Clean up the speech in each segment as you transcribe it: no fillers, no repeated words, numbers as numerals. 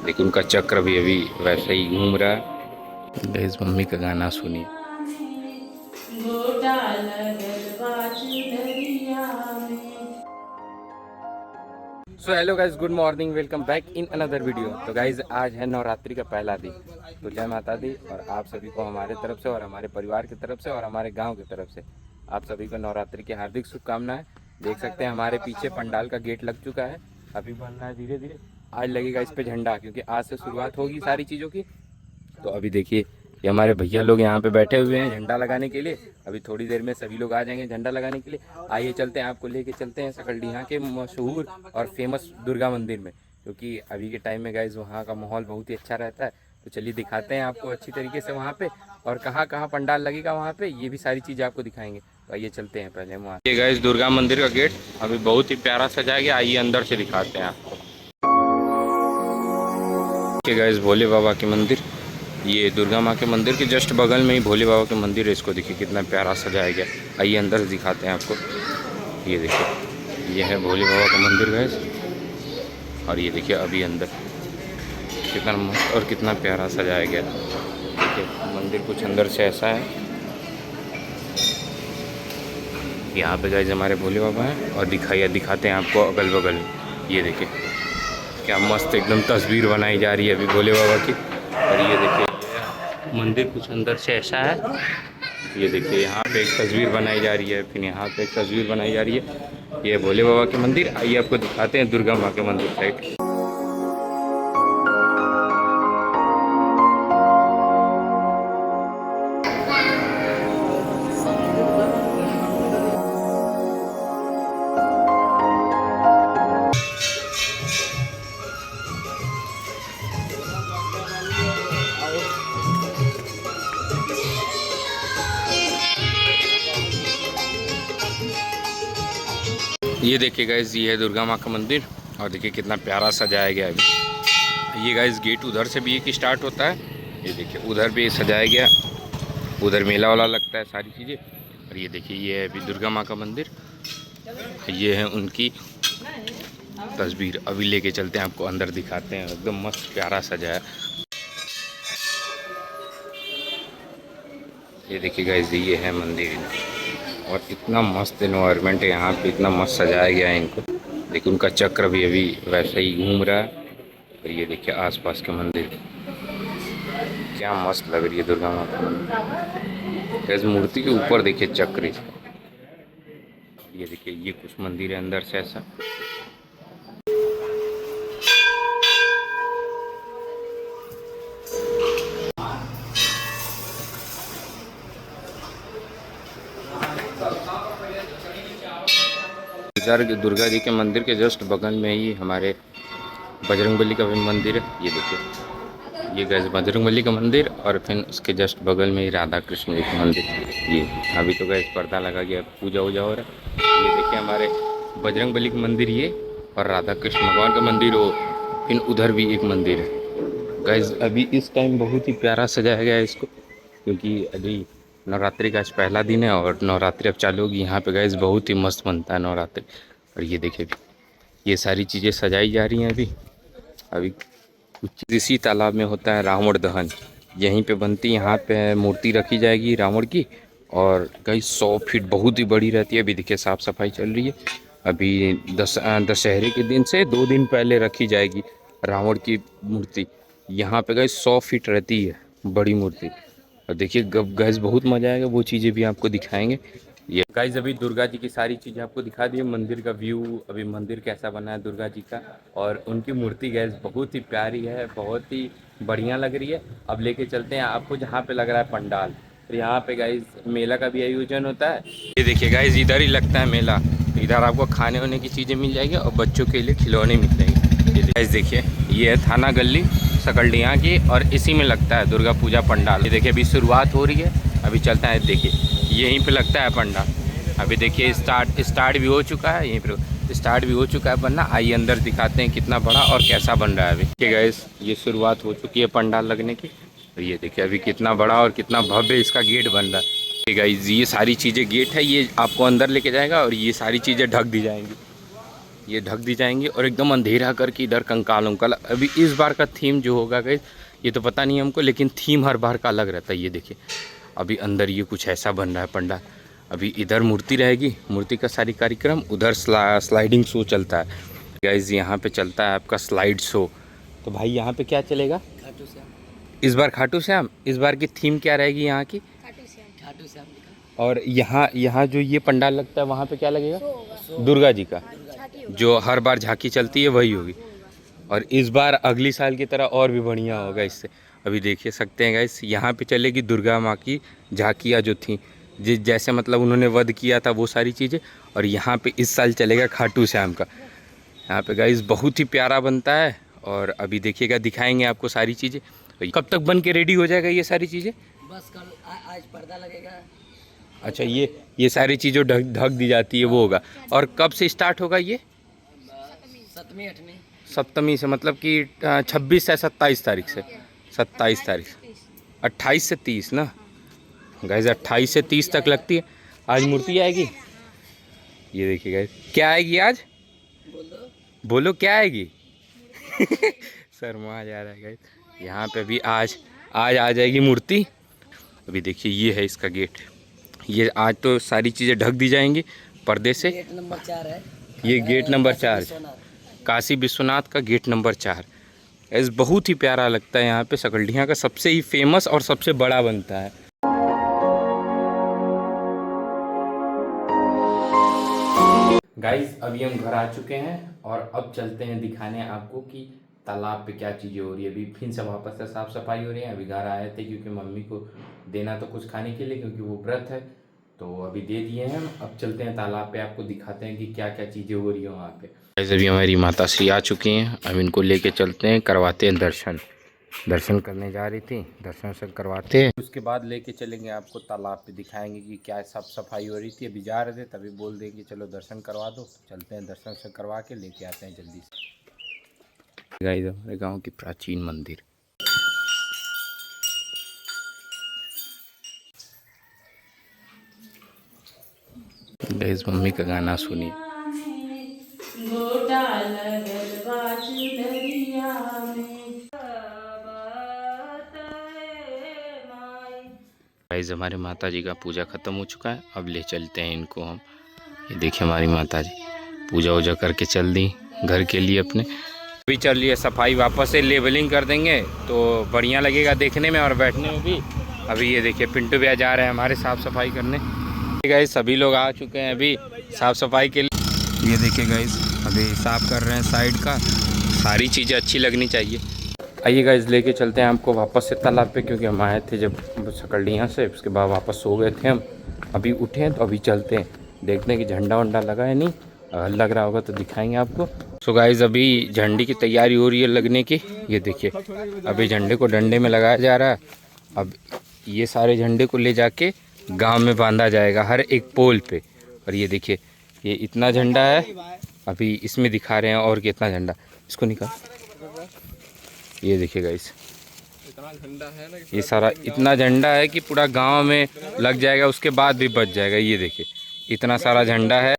लेकिन उनका चक्र भी अभी वैसे ही घूम रहा है। गाइस मम्मी का गाना सुनिए। So hello guys, good morning, welcome back in another video. तो गाइज आज है नवरात्रि का पहला दिन। तो जय माता दी और आप सभी को हमारे तरफ से और हमारे परिवार की तरफ से और हमारे गांव की तरफ से आप सभी को नवरात्रि की हार्दिक शुभकामनाएं। देख सकते हैं हमारे पीछे पंडाल का गेट लग चुका है, अभी बन रहा है धीरे धीरे। आज लगेगा इस पे झंडा, क्योंकि आज से शुरुआत होगी सारी चीज़ों की। तो अभी देखिए ये हमारे भैया लोग यहाँ पे बैठे हुए हैं झंडा लगाने के लिए। अभी थोड़ी देर में सभी लोग आ जाएंगे झंडा लगाने के लिए। आइए चलते हैं, आपको लेके चलते हैं सकलडीहा के मशहूर और फेमस दुर्गा मंदिर में, क्योंकि अभी के टाइम में गाइज वहाँ का माहौल बहुत ही अच्छा रहता है। तो चलिए दिखाते हैं आपको अच्छी तरीके से वहाँ पे, और कहाँ कहाँ पंडाल लगेगा वहाँ पे, ये भी सारी चीज़ें आपको दिखाएंगे। तो आइए चलते हैं पहले हम वहाँ। ये गाइज दुर्गा मंदिर का गेट अभी बहुत ही प्यारा सजाया गया, आइए अंदर से दिखाते हैं आपको। गाइज भोले बाबा के मंदिर, ये दुर्गा माँ के मंदिर के जस्ट बगल में ही भोले बाबा के मंदिर है। इसको देखिए कितना प्यारा सजाया गया। आइए अंदर से दिखाते हैं आपको। ये देखिए ये है भोले बाबा का मंदिर गैस, और ये देखिए अभी अंदर कितना मस्त और कितना प्यारा सजाया गया। देखिए मंदिर कुछ अंदर से ऐसा है। यहाँ पे गैस हमारे भोले बाबा हैं, और दिखाते हैं आपको अगल बगल। ये देखिए क्या मस्त एकदम तस्वीर बनाई जा रही है अभी भोले बाबा की। और ये देखिए मंदिर कुछ अंदर से ऐसा है। ये देखिए यहाँ पे एक तस्वीर बनाई जा रही है, फिर यहाँ पे एक तस्वीर बनाई जा रही है। ये भोले बाबा के मंदिर। आइए आपको दिखाते हैं दुर्गा माँ के मंदिर साइड। ये देखिए गाइज ये है दुर्गा माँ का मंदिर, और देखिए कितना प्यारा सजाया गया है अभी। ये गाइज गेट उधर से भी एक स्टार्ट होता है। ये देखिए उधर भी सजाया गया, उधर मेला वाला लगता है सारी चीज़ें। और ये देखिए ये है अभी दुर्गा माँ का मंदिर। ये है उनकी तस्वीर, अभी लेके चलते हैं आपको अंदर दिखाते हैं। एकदम मस्त प्यारा सजाया। ये देखिए गाइज ये है मंदिर, और इतना मस्त इन्वायरमेंट है यहाँ पे, इतना मस्त सजाया गया है इनको। देखिए उनका चक्र भी अभी वैसे ही घूम रहा है। और ये देखिए आसपास के मंदिर क्या मस्त लग रही है दुर्गा माँ का मंदिर। इस मूर्ति के ऊपर देखिए चक्र इसका। ये देखिए ये कुछ मंदिर है अंदर से ऐसा। दुर्गा जी के मंदिर के जस्ट बगल में ही हमारे बजरंगबली का भी मंदिर है। ये देखिए ये गैस बजरंगबली का मंदिर, और फिर उसके जस्ट बगल में ही राधा कृष्ण जी का मंदिर। ये अभी तो गैस पर्दा लगा गया, पूजा वूजा हो रहा है। ये देखिए हमारे बजरंगबली का मंदिर ये, और राधा कृष्ण भगवान का मंदिर वो, फिर उधर भी एक मंदिर है। गैस अभी इस टाइम बहुत ही प्यारा सजाया गया है इसको, क्योंकि अभी नवरात्रि का आज पहला दिन है, और नवरात्रि अब चालू होगी। यहाँ पे गैस बहुत ही मस्त बनता है नवरात्रि। और ये देखिए ये सारी चीज़ें सजाई जा रही हैं अभी। अभी कुछ इसी तालाब में होता है रावण दहन, यहीं पे बनती, यहाँ पे मूर्ति रखी जाएगी रावण की। और कई 100 फीट बहुत ही बड़ी रहती है। अभी देखिए साफ़ सफाई चल रही है। अभी दशहरे के दिन से 2 दिन पहले रखी जाएगी रावण की मूर्ति। यहाँ पे गई 100 फीट रहती है बड़ी मूर्ति। और देखिए गैस बहुत मज़ा आएगा, वो चीज़ें भी आपको दिखाएंगे। ये गाइज अभी दुर्गा जी की सारी चीज़ें आपको दिखा दी। मंदिर का व्यू, अभी मंदिर कैसा बना है दुर्गा जी का, और उनकी मूर्ति गैस बहुत ही प्यारी है, बहुत ही बढ़िया लग रही है। अब लेके चलते हैं आपको जहाँ पे लग रहा है पंडाल। तो यहाँ पे गाइज मेला का भी आयोजन होता है। ये देखिए गाइज इधर ही लगता है मेला। तो इधर आपको खाने वाने की चीज़ें मिल जाएगी, और बच्चों के लिए खिलौने मिल जाएंगे। ये गाइज देखिए ये है थाना गली सकलडीहा की, और इसी में लगता है दुर्गा पूजा पंडाल। ये देखिए अभी शुरुआत हो रही है, अभी चलता है। देखिए यहीं पे लगता है पंडाल। अभी देखिए स्टार्ट भी हो चुका है, यहीं पे स्टार्ट भी हो चुका है बनना। आइए अंदर दिखाते हैं कितना बड़ा और कैसा बन रहा है अभी। ठीक है गाइस ये शुरुआत हो चुकी है पंडाल लगने की। और ये देखिए अभी कितना बड़ा और कितना भव्य इसका गेट बन रहा है। ठीक है गाइस ये सारी चीज़ें गेट है, ये आपको अंदर लेके जाएगा, और ये सारी चीज़ें ढक दी जाएंगी। ये ढक दी जाएंगी और एकदम अंधेरा करके इधर कंकाल उंकाल। अभी इस बार का थीम जो होगा गाइस ये तो पता नहीं हमको, लेकिन थीम हर बार का अलग रहता है। ये देखिए अभी अंदर ये कुछ ऐसा बन रहा है पंडाल। अभी इधर मूर्ति रहेगी, मूर्ति का सारी कार्यक्रम, उधर स्लाइडिंग शो चलता है गाइस। यहाँ पे चलता है आपका स्लाइड शो। तो भाई यहाँ पे क्या चलेगा? खाटू श्याम। इस बार खाटू श्याम। इस बार की थीम क्या रहेगी यहाँ की? खाटू श्याम। और यहाँ जो ये पंडाल लगता है वहाँ पे क्या लगेगा? दुर्गा जी का, जो हर बार झांकी चलती है वही होगी। और इस बार अगली साल की तरह और भी बढ़िया होगा इससे। अभी देखिए सकते हैं गाइस, यहाँ पे चलेगी दुर्गा माँ की झांकियाँ जो थी, जैसे मतलब उन्होंने वध किया था वो सारी चीज़ें। और यहाँ पे इस साल चलेगा खाटू श्याम का। यहाँ पे गाइस बहुत ही प्यारा बनता है। और अभी देखिएगा, दिखाएंगे आपको सारी चीज़ें। कब तक बन के रेडी हो जाएगा ये सारी चीज़ें? बस कल, आज पर्दा लगेगा। अच्छा, ये सारी चीज़ें ढक दी जाती है वो होगा। और कब से स्टार्ट होगा ये? 7वीं 8वीं। सप्तमी से, मतलब कि 26 से 27 तारीख से। 27 तारीख, 28 से 30 ना गाइस, 28 से 30 तक लगती है। आज मूर्ति आएगी, ये देखिए गाइस। क्या आएगी आज? बोलो क्या आएगी? शर्मा जा रहा है गाइस। यहाँ पे भी आज आ जाएगी मूर्ति। अभी देखिए ये है इसका गेट। ये आज तो सारी चीज़ें ढक दी जाएंगी पर्दे से। गेट नंबर 4 है ये, गेट नंबर 4, काशी विश्वनाथ का गेट नंबर 4। ऐसे बहुत ही प्यारा लगता है। यहाँ पे सकलडीहा का सबसे ही फेमस और सबसे बड़ा बनता है। गाइस अभी हम घर आ चुके हैं और अब चलते हैं दिखाने आपको कि तालाब पे क्या चीज़ें हो रही है। अभी फिर से वापस से साफ़ सफाई हो रही है। अभी घर आए थे क्योंकि मम्मी को देना तो कुछ खाने के लिए, क्योंकि वो व्रत है, तो अभी दे दिए हैं हम। अब चलते हैं तालाब पे, आपको दिखाते हैं कि क्या क्या चीज़ें हो रही है वहाँ पे। गाइस अभी हमारी माता श्री आ चुकी हैं। अब इनको लेके चलते हैं, करवाते हैं दर्शन करने जा रही थी, दर्शन से करवाते हैं। उसके बाद लेके चलेंगे आपको तालाब पे, दिखाएंगे कि क्या साफ सफाई हो रही थी। अभी जा रहे थे तभी बोल देंगे चलो दर्शन करवा दो। चलते हैं, दर्शन से करवा के लेके आते हैं जल्दी से। गाइस हमारे गांव की प्राचीन मंदिर। गाइस मम्मी का गाना सुनिए। गाइस हमारे माता जी का पूजा खत्म हो चुका है। अब ले चलते हैं इनको हम। ये देखिए हमारी माता जी पूजा वूजा करके चल दी घर के लिए अपने। अभी चल रही है सफाई, वापस से लेवलिंग कर देंगे तो बढ़िया लगेगा देखने में और बैठने में भी। अभी ये देखिए पिंटू भैया जा रहे हैं हमारे साफ़ सफाई करने। गाइस सभी लोग आ चुके हैं अभी साफ़ सफाई के लिए। ये देखिए गाइस अभी साफ़ कर रहे हैं साइड का। सारी चीज़ें अच्छी लगनी चाहिए। आइए गाइस लेके चलते हैं आपको वापस से तालाब पे, क्योंकि हम आए थे जब सकलडीहा से, उसके बाद वापस सो गए थे हम। अभी उठे हैं तो अभी चलते हैं, देखते हैं कि झंडा वंडा लगा है नहीं। अगर लग रहा होगा तो दिखाएंगे आपको। सो गाइस अभी झंडे की तैयारी हो रही है लगने की। ये देखिए अभी झंडे को डंडे में लगाया जा रहा है। अब ये सारे झंडे को ले जाके गाँव में बांधा जाएगा हर एक पोल पे। और ये देखिए ये इतना झंडा है, अभी इसमें दिखा रहे हैं और कितना झंडा, इसको निकाल। ये देखिए गाइस इतना झंडा है ना, ये सारा इतना झंडा है कि पूरा गांव में लग जाएगा, उसके बाद भी बच जाएगा। ये देखिए इतना सारा झंडा है।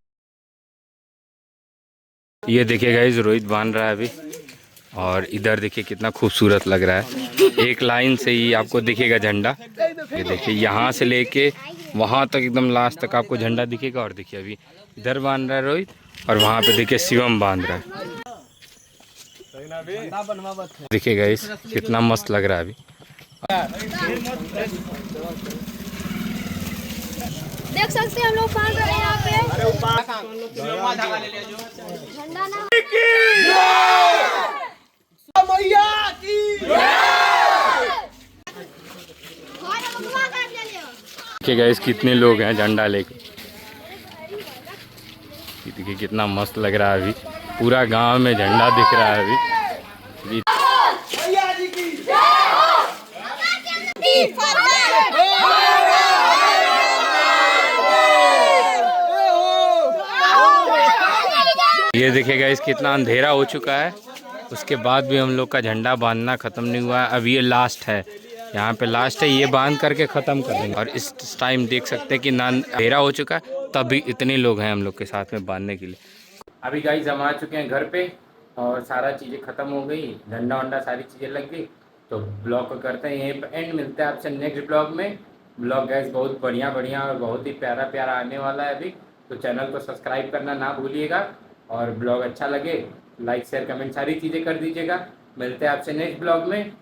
ये देखिए गाइस रोहित बांध रहा है अभी। और इधर देखिए कितना खूबसूरत लग रहा है, एक लाइन से ही आपको दिखेगा झंडा। ये देखिए यहाँ से लेके वहाँ तक एकदम लास्ट तक आपको झंडा दिखेगा। और देखिए अभी इधर बांध रहा है रोहित और वहाँ पे देखिए शिवम बांध रहा है। देखिए गाइस कितना मस्त लग रहा है अभी। देख सकते हैं हम लोग बांध रहे हैं यहाँ पे झंडा ना। देखिए गाइस कितने लोग हैं झंडा लेके। देखिए कितना मस्त लग रहा है अभी, पूरा गांव में झंडा दिख रहा है अभी। ये देखिए गाइस कितना अंधेरा हो चुका है, उसके बाद भी हम लोग का झंडा बांधना ख़त्म नहीं हुआ है। अब ये लास्ट है, यहाँ पे लास्ट है, ये बांध करके ख़त्म कर देंगे। और इस टाइम देख सकते हैं कि ना अंधेरा हो चुका है, तब भी इतने लोग हैं हम लोग के साथ में बांधने के लिए। अभी गाइस हम आ चुके हैं घर पे और सारा चीज़ें ख़त्म हो गई, झंडा वंडा सारी चीज़ें लग गई। तो ब्लॉग को करते हैं यहीं पर एंड, मिलते हैं आपसे नेक्स्ट ब्लॉग में। ब्लॉग गाइस बहुत बढ़िया बढ़िया और बहुत ही प्यारा प्यारा आने वाला है अभी, तो चैनल को सब्सक्राइब करना ना भूलिएगा। और ब्लॉग अच्छा लगे लाइक शेयर कमेंट सारी चीज़ें कर दीजिएगा। मिलते हैं आपसे नेक्स्ट ब्लॉग में।